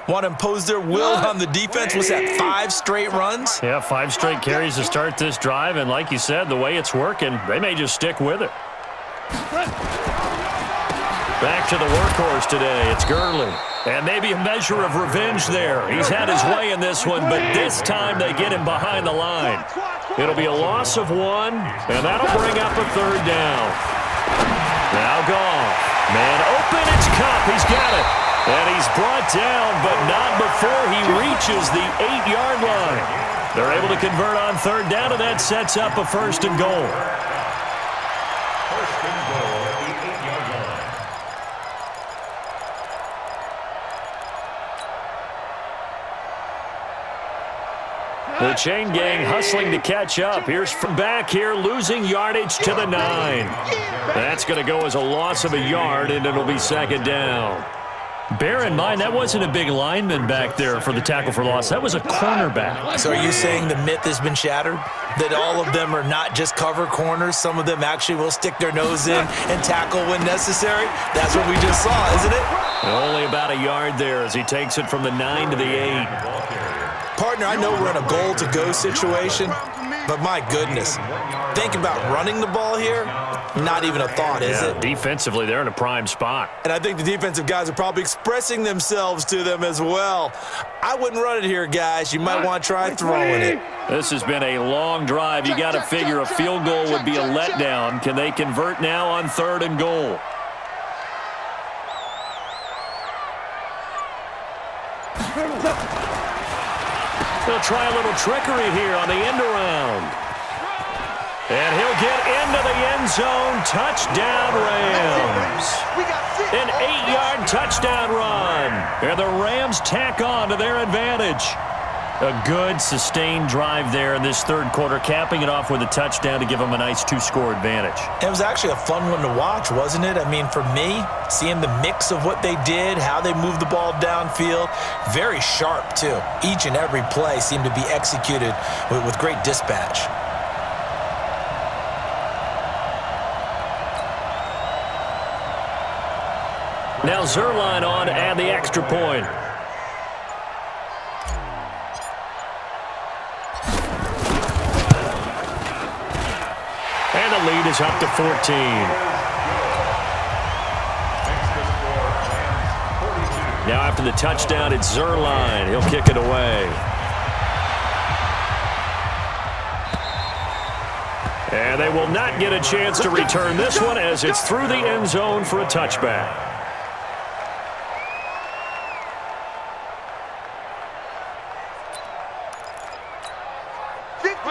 want to impose their will on the defense. Was that 5 straight runs? Yeah, 5 straight carries to start this drive, and like you said, the way it's working, they may just stick with it. Back to the workhorse today. It's Gurley. And maybe a measure of revenge there. He's had his way in this one, but this time they get him behind the line. It'll be a loss of 1, and that'll bring up a 3rd down. Now Goff. Man open, it's Cup. He's got it. And he's brought down, but not before he reaches the 8-yard line. They're able to convert on 3rd down, and that sets up a 1st and goal. First and goal at the 8-yard line. The chain gang hustling to catch up. Here's from back here, losing yardage to the 9. That's going to go as a loss of a yard, and it'll be 2nd down. Bear in mind, that wasn't a big lineman back there for the tackle for loss. That was a cornerback. So are you saying the myth has been shattered? That all of them are not just cover corners? Some of them actually will stick their nose in and tackle when necessary? That's what we just saw, isn't it? Only about a yard there as he takes it from the 9 to the 8. Partner, I know we're in a goal-to-go situation, but my goodness, think about running the ball here. Not even a thought, is it? Defensively, they're in a prime spot. And I think the defensive guys are probably expressing themselves to them as well. I wouldn't run it here, guys. You might want to try throwing it. This has been a long drive. You got to figure a field goal would be a letdown. Can they convert now on 3rd and goal? They'll try a little trickery here on the end around. And he'll get into the end zone. Touchdown, Rams. An 8-yard touchdown run. And the Rams tack on to their advantage. A good, sustained drive there in this 3rd quarter, capping it off with a touchdown to give them a nice 2-score advantage. It was actually a fun one to watch, wasn't it? I mean, for me, seeing the mix of what they did, how they moved the ball downfield, very sharp, too. Each and every play seemed to be executed with great dispatch. Now Zerline on to add the extra point. And the lead is up to 14. Now after the touchdown, it's Zerline. He'll kick it away. And they will not get a chance to return this one as it's through the end zone for a touchback.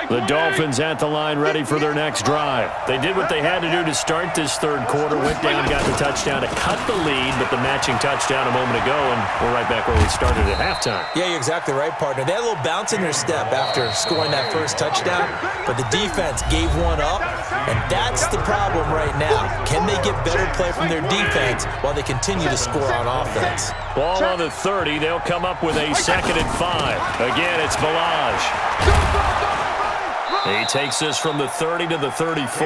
The Dolphins at the line ready for their next drive. They did what they had to do to start this 3rd quarter, went down, got the touchdown to cut the lead, but the matching touchdown a moment ago, and we're right back where we started at halftime. Yeah, you're exactly right, partner. They had a little bounce in their step after scoring that first touchdown, but the defense gave one up, and that's the problem right now. Can they get better play from their defense while they continue to score on offense? Ball on the 30. They'll come up with a 2nd and 5. Again, it's Balaj. He takes this from the 30 to the 34.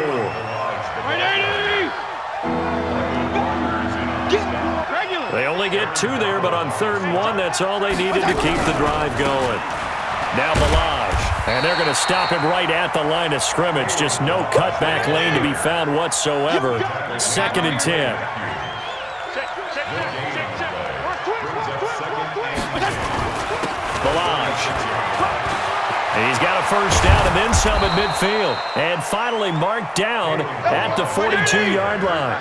They only get 2 there, but on 3rd and 1, that's all they needed to keep the drive going. Now Balaj, and they're going to stop him right at the line of scrimmage. Just no cutback lane to be found whatsoever. 2nd and 10. Balaj. He's got a 1st down and then some at midfield. And finally marked down at the 42-yard line.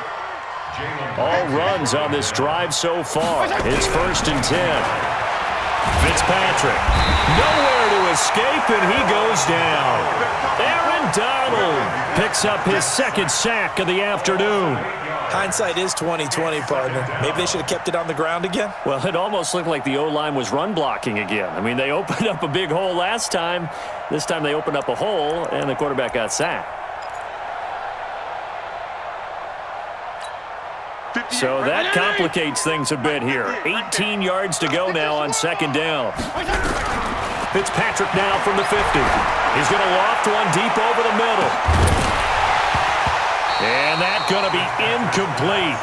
All runs on this drive so far. It's 1st and 10. Fitzpatrick. Nowhere to escape, and he goes down. Aaron Donald picks up his 2nd sack of the afternoon. Hindsight is 20/20, partner. Maybe they should have kept it on the ground again. Well, it almost looked like the O-line was run blocking again. I mean, they opened up a big hole last time. This time they opened up a hole, and the quarterback got sacked. So that complicates things a bit here. 18 yards to go now on 2nd down. Fitzpatrick now from the 50. He's going to loft one deep over the middle. And that's going to be incomplete.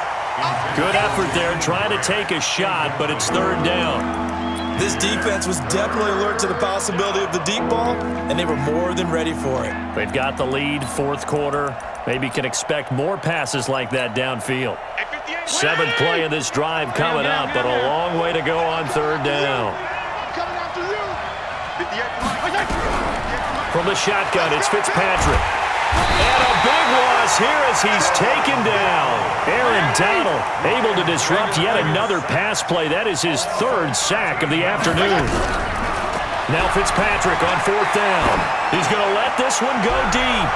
Good effort there trying to take a shot, but it's 3rd down. defense was definitely alert to the possibility of the deep ball, and they were more than ready for it. They've got the lead, fourth quarter. Maybe can expect more passes like that downfield. Seventh play of this drive coming up, but a long way to go on third down. From the shotgun, it's Fitzpatrick. And a big loss here as he's taken down. Aaron Donald able to disrupt yet another pass play. That is his third sack of the afternoon. Now Fitzpatrick on fourth down. He's going to let this one go deep.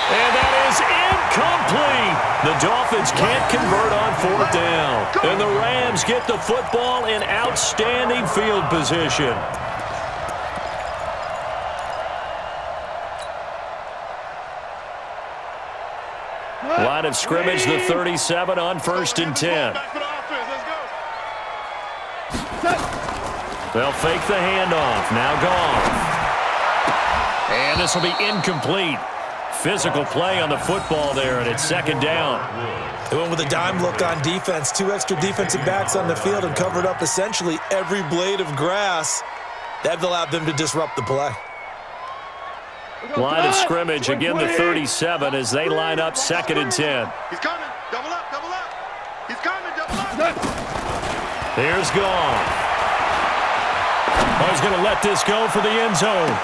And that is incomplete. The Dolphins can't convert on fourth down. And the Rams get the football in outstanding field position. Line of scrimmage, the 37 on 1st and 10. They'll fake the handoff. Now Goff. And this will be incomplete. Physical play on the football there, and it's second down. They went with a dime look on defense. 2 extra defensive backs on the field and covered up essentially every blade of grass. That allowed them to disrupt the play. Line of scrimmage, again the 37 as they line up 2nd and 10. He's coming. Double up, double up. He's coming, double up. Here's Goff. Oh, he's going to let this go for the end zone.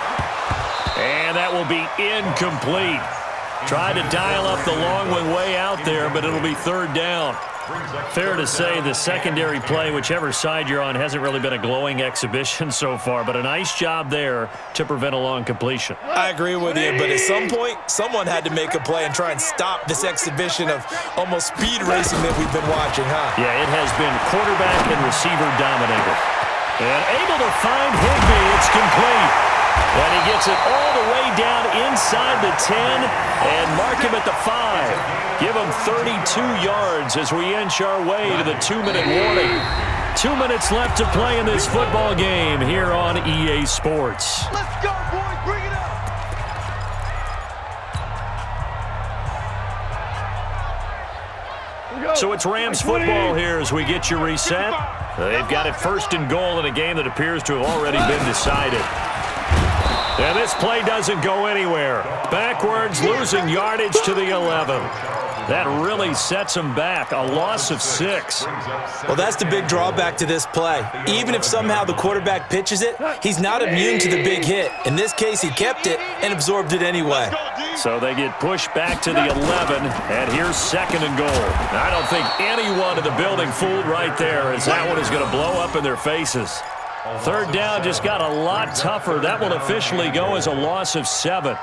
And that will be incomplete. Tried to dial up the long one way out there, but it'll be third down. Fair to say the secondary play, whichever side you're on, hasn't really been a glowing exhibition so far, but a nice job there to prevent a long completion. I agree with you, but at some point, someone had to make a play and try and stop this exhibition of almost speed racing that we've been watching, huh? Yeah, it has been quarterback and receiver dominated. And able to find Higbee, it's complete. And he gets it all the way down inside the 10 and mark him at the 5. Give him 32 yards as we inch our way to the 2-minute warning. 2 minutes left to play in this football game here on EA Sports. Let's go, boys. Bring it up. So it's Rams football here as we get you reset. They've got it 1st and goal in a game that appears to have already been decided. And this play doesn't go anywhere. Backwards, losing yardage to the 11. That really sets him back. A loss of 6. Well, that's the big drawback to this play. Even if somehow the quarterback pitches it, he's not immune to the big hit. In this case, he kept it and absorbed it anyway. So they get pushed back to the 11, and here's 2nd and goal. I don't think anyone in the building fooled right there, as that one is going to blow up in their faces. Third down just got a lot tougher. That will officially go as a loss of 7.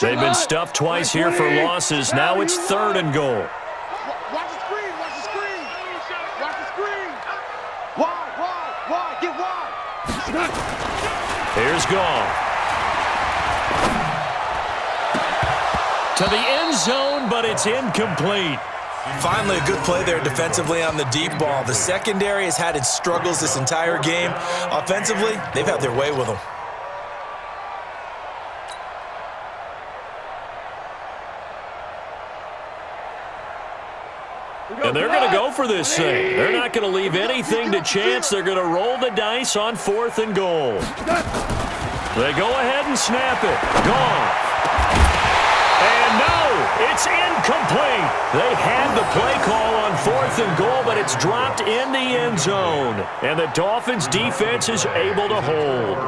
They've been stuffed twice here for losses. Now it's 3rd and goal. Watch the screen. Watch the screen. Watch the screen. Wide. Get wide. Here's Goff. To the end zone, but it's incomplete. Finally, a good play there defensively on the deep ball. The secondary has had its struggles this entire game. Offensively, they've had their way with them. And they're going to go for this thing. They're not going to leave anything to chance. They're going to roll the dice on 4th and goal. They go ahead and snap it. Goff. And no, it's incomplete. They had the play call on 4th and goal, but it's dropped in the end zone. And the Dolphins' defense is able to hold.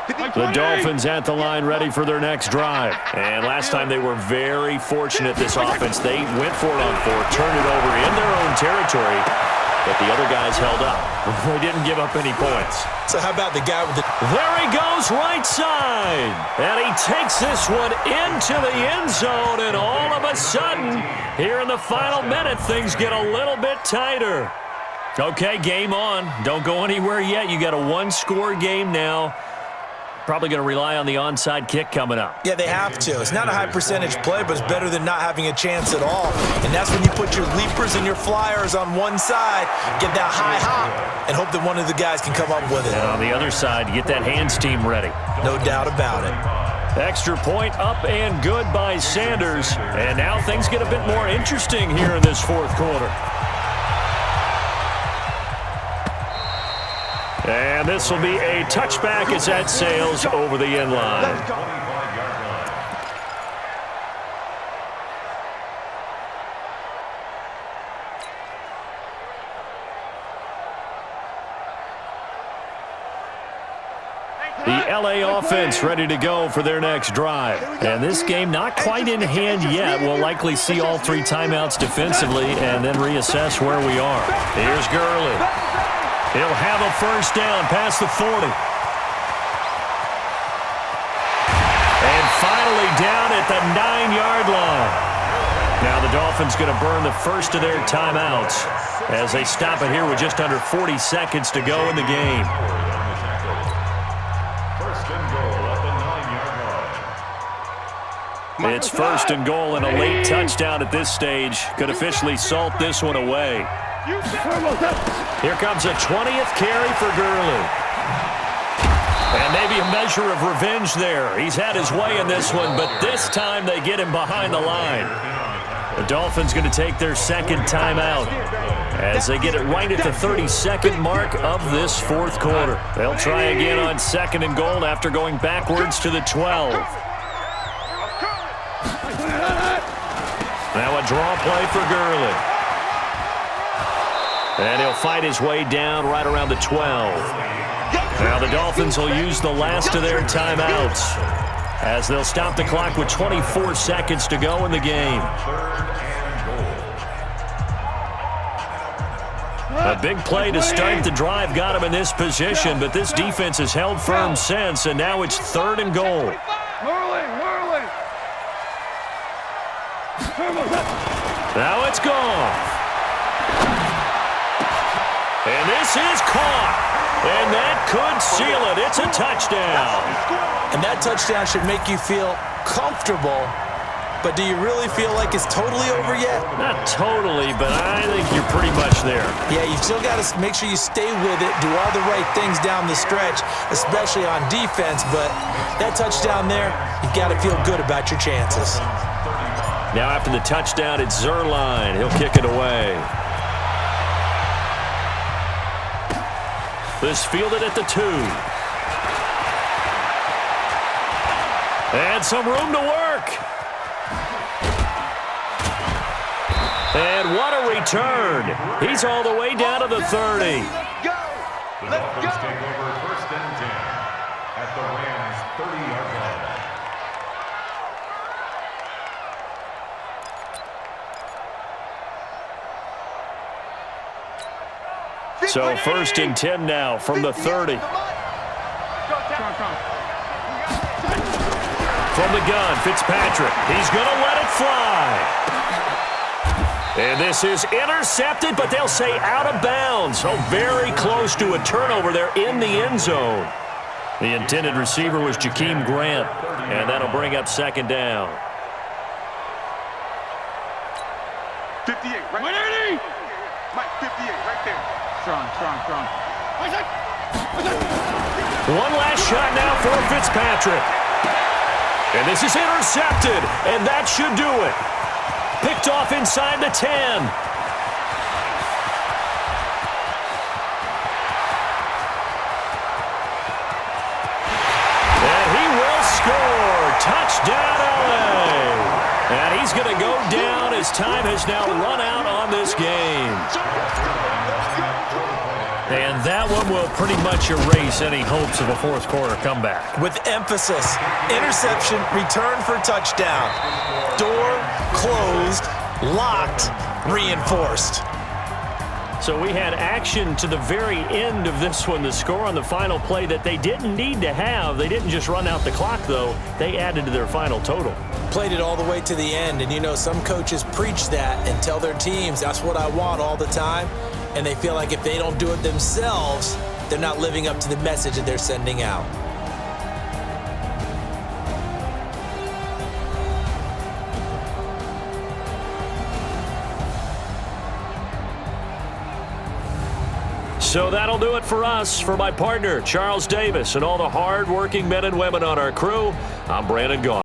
The Dolphins at the line ready for their next drive. And last time they were very fortunate, this offense. They went for it on 4th, turned it over in their own territory, but the other guys held up. They didn't give up any points. So how about the guy with the... There he goes, right side. And he takes this one into the end zone, and all of a sudden, here in the final minute, things get a little bit tighter. Okay, game on. Don't go anywhere yet. You got a 1-score game now. Probably going to rely on the onside kick coming up. Yeah, they have to. It's not a high percentage play, but it's better than not having a chance at all. And that's when you put your leapers and your flyers on one side, get that high hop, and hope that one of the guys can come up with it. And on the other side, get that hands team ready. No doubt about it. Extra point up and good by Sanders. And now things get a bit more interesting here in this 4th quarter. And this will be a touchback as that sails over the end line. The LA offense ready to go for their next drive. And this game not quite in hand yet. We'll likely see all 3 timeouts defensively and then reassess where we are. Here's Gurley. He'll have a first down past the 40. And finally down at the 9-yard line. Now the Dolphins going to burn the first of their timeouts as they stop it here with just under 40 seconds to go in the game. It's first and goal, and a late touchdown at this stage could officially salt this one away. Here comes a 20th carry for Gurley. And maybe a measure of revenge there. He's had his way in this one, but this time they get him behind the line. The Dolphins going to take their second timeout as they get it right at the 32nd mark of this fourth quarter. They'll try again on second and goal after going backwards to the 12. Now a draw play for Gurley. And he'll fight his way down right around the 12. Now the Dolphins will use the last of their timeouts as they'll stop the clock with 24 seconds to go in the game. A big play to start the drive got him in this position, but this defense has held firm since, and now it's third and goal. Now it's gone. And this is caught. And that could seal it. It's a touchdown. And that touchdown should make you feel comfortable. But do you really feel like it's totally over yet? Not totally, but I think you're pretty much there. Yeah, you've still got to make sure you stay with it, do all the right things down the stretch, especially on defense. But that touchdown there, you've got to feel good about your chances. Now after the touchdown, it's Zerline. He'll kick it away. This fielded at the 2. And some room to work. And what a return. He's all the way down to the 30. Let's go. Take over first and 10 at the Rams' 30-yard line. So first and 10 now from the 30. From the gun, Fitzpatrick. He's going to let it fly. And this is intercepted, but they'll say out of bounds. So very close to a turnover there in the end zone. The intended receiver was Jakeem Grant, and that'll bring up second down. 58, right? Mike, 58, right there. Strong. One last shot now for Fitzpatrick. And this is intercepted, and that should do it. Picked off inside the 10. And he will score. Touchdown, LA. And he's going to go down as time has now run out on this game. And that one will pretty much erase any hopes of a fourth quarter comeback. With emphasis, interception, return for touchdown. Door closed, locked, reinforced. So we had action to the very end of this one. The score on the final play that they didn't need to have. They didn't just run out the clock, though. They added to their final total. Played it all the way to the end. And, you know, some coaches preach that and tell their teams, that's what I want all the time. And they feel like if they don't do it themselves, they're not living up to the message that they're sending out. So that'll do it for us. For my partner, Charles Davis, and all the hard-working men and women on our crew, I'm Brandon Gaughan.